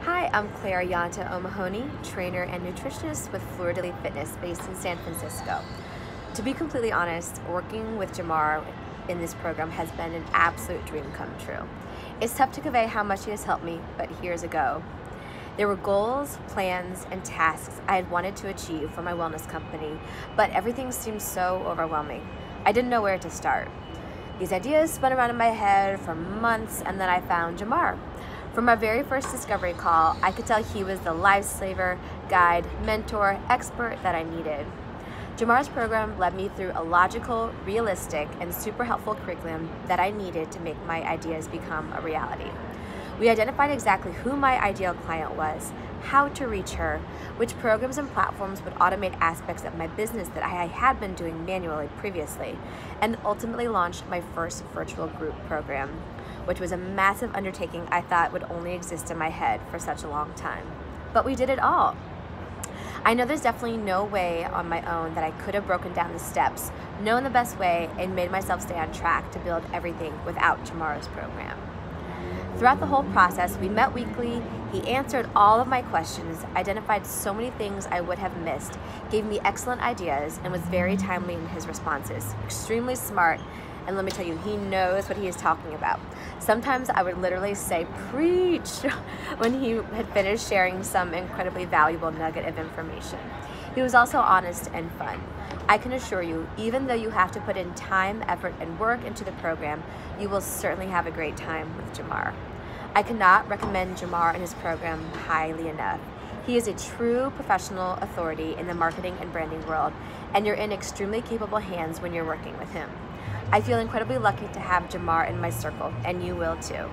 Hi, I'm Claire Yanta O'Mahony, trainer and nutritionist with Fleur de Lis Fitness based in San Francisco. To be completely honest, working with Jamar in this program has been an absolute dream come true. It's tough to convey how much he has helped me, but here's a go. There were goals, plans, and tasks I had wanted to achieve for my wellness company, but everything seemed so overwhelming. I didn't know where to start. These ideas spun around in my head for months, and then I found Jamar. From our very first discovery call, I could tell he was the lifesaver, guide, mentor, expert that I needed. Jamar's program led me through a logical, realistic, and super helpful curriculum that I needed to make my ideas become a reality. We identified exactly who my ideal client was, how to reach her, which programs and platforms would automate aspects of my business that I had been doing manually previously, and ultimately launched my first virtual group program, which was a massive undertaking I thought would only exist in my head for such a long time. But we did it all. I know there's definitely no way on my own that I could have broken down the steps, known the best way, and made myself stay on track to build everything without Jamar's program. Throughout the whole process, we met weekly. He answered all of my questions, identified so many things I would have missed, gave me excellent ideas, and was very timely in his responses. Extremely smart, and let me tell you, he knows what he is talking about. Sometimes I would literally say, "Preach," when he had finished sharing some incredibly valuable nugget of information. He was also honest and fun. I can assure you, even though you have to put in time, effort, and work into the program, you will certainly have a great time with Jamar. I cannot recommend Jamar and his program highly enough. He is a true professional authority in the marketing and branding world, and you're in extremely capable hands when you're working with him. I feel incredibly lucky to have Jamar in my circle, and you will too.